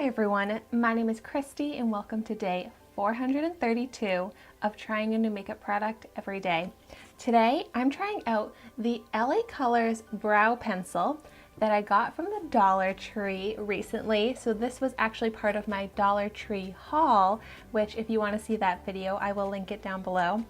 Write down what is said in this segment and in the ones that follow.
Hi everyone, my name is Christy and welcome to day 432 of trying a new makeup product every day. Today I'm trying out the LA Colors brow pencil that I got from the Dollar Tree recently. So this was actually part of my Dollar Tree haul, which if you want to see that video, I will link it down below.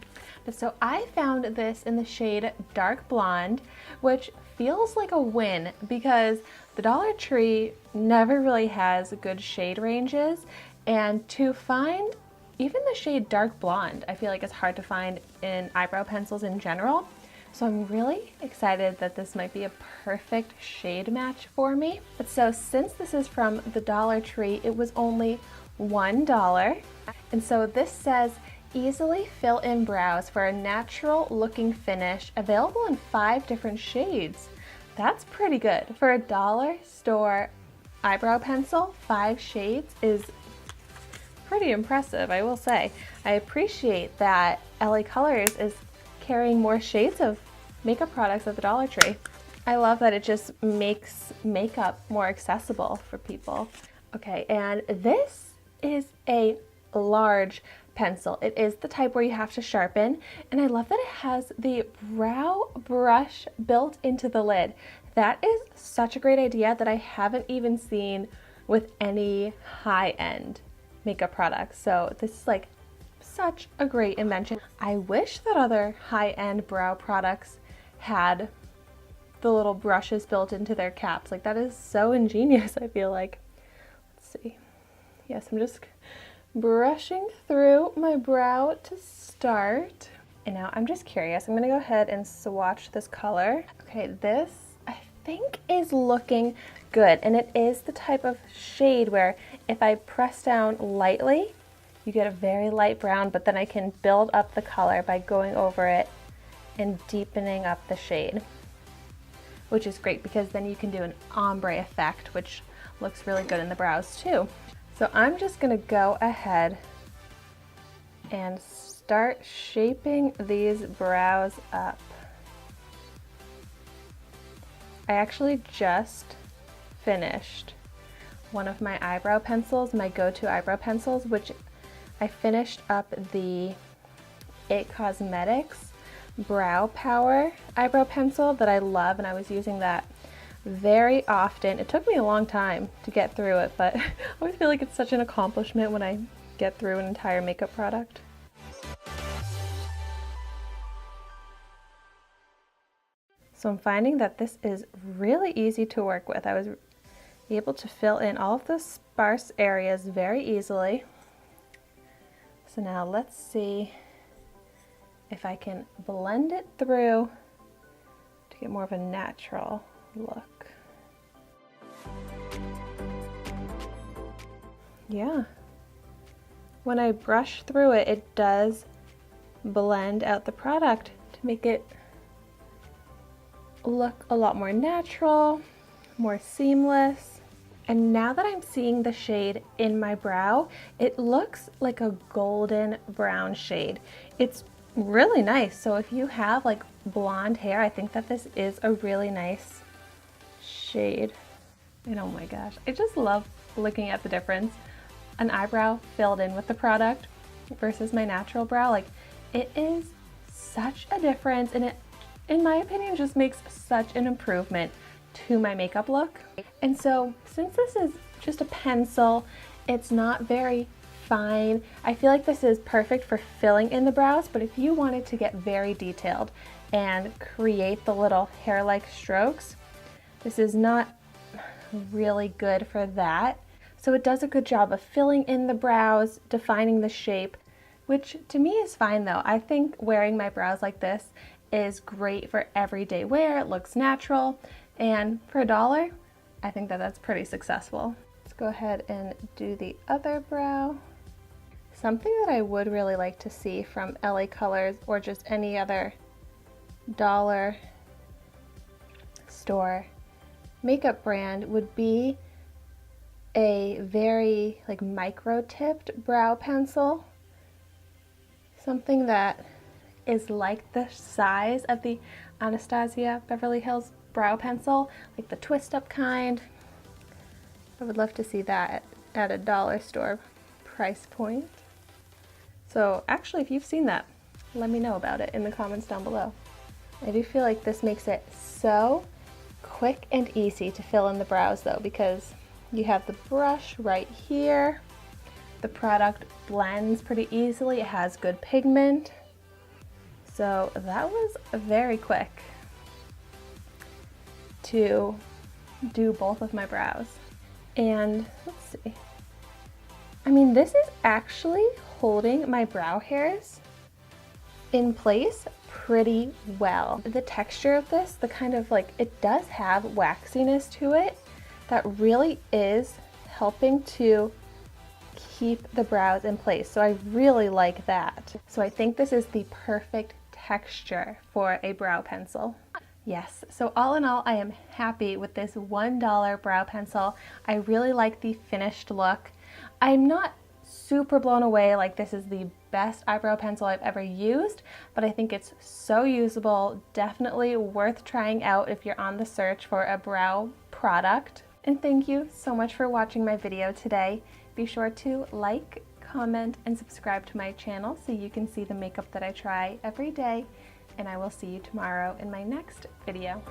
But so I found this in the shade Dark Blonde, which feels like a win because the Dollar Tree never really has good shade ranges, and to find even the shade Dark Blonde, I feel like it's hard to find in eyebrow pencils in general. So I'm really excited that this might be a perfect shade match for me. But so since this is from the Dollar Tree, it was only $1. And so this says, easily fill in brows for a natural looking finish, available in 5 different shades. That's pretty good. For a dollar store eyebrow pencil, 5 shades is pretty impressive, I will say. I appreciate that LA Colors is carrying more shades of makeup products at the Dollar Tree. I love that it just makes makeup more accessible for people. Okay, and this is a large pencil. It is the type where you have to sharpen, and I love that it has the brow brush built into the lid. That is such a great idea that I haven't even seen with any high-end makeup products. So this is like such a great invention. I wish that other high-end brow products had the little brushes built into their caps. Like, that is so ingenious, I feel like. Let's see. Yes, I'm just brushing through my brow to start. And now I'm just curious. I'm gonna go ahead and swatch this color. Okay, this I think is looking good. And it is the type of shade where if I press down lightly, you get a very light brown, but then I can build up the color by going over it and deepening up the shade, which is great because then you can do an ombre effect, which looks really good in the brows too. So I'm just gonna go ahead and start shaping these brows up. I actually just finished one of my eyebrow pencils, my go-to eyebrow pencils, which I finished up the It Cosmetics Brow Power eyebrow pencil that I love, and I was using that very often. It took me a long time to get through it, but I always feel like it's such an accomplishment when I get through an entire makeup product. So I'm finding that this is really easy to work with. I was able to fill in all of the sparse areas very easily. So now let's see if I can blend it through to get more of a natural look. Yeah. When I brush through it, it does blend out the product to make it look a lot more natural, more seamless. And now that I'm seeing the shade in my brow, it looks like a golden brown shade. It's really nice. So if you have like blonde hair, I think that this is a really nice shade. And oh my gosh, I just love looking at the difference. An eyebrow filled in with the product versus my natural brow. Like, it is such a difference, and it, in my opinion, just makes such an improvement to my makeup look. And so since this is just a pencil, it's not very fine. I feel like this is perfect for filling in the brows, but if you wanted to get very detailed and create the little hair-like strokes, this is not really good for that. So it does a good job of filling in the brows, defining the shape, which to me is fine though. I think wearing my brows like this is great for everyday wear. It looks natural. And for $1, I think that that's pretty successful. Let's go ahead and do the other brow. Something that I would really like to see from LA Colors or just any other dollar store makeup brand would be a very like micro-tipped brow pencil. Something that is like the size of the Anastasia Beverly Hills brow pencil, like the twist up kind. I would love to see that at a dollar store price point. So actually, if you've seen that, let me know about it in the comments down below. I do feel like this makes it so quick and easy to fill in the brows though, because you have the brush right here. The product blends pretty easily. It has good pigment. So that was very quick to do both of my brows. And let's see. I mean, this is actually holding my brow hairs in place pretty well. The texture of this, the kind of like, it does have waxiness to it that really is helping to keep the brows in place. So I really like that. So I think this is the perfect texture for a brow pencil. Yes, so all in all, I am happy with this $1 brow pencil. I really like the finished look. I'm not super blown away like this is the best eyebrow pencil I've ever used, but I think it's so usable, definitely worth trying out if you're on the search for a brow product. And thank you so much for watching my video today. Be sure to like, comment, and subscribe to my channel so you can see the makeup that I try every day, and I will see you tomorrow in my next video.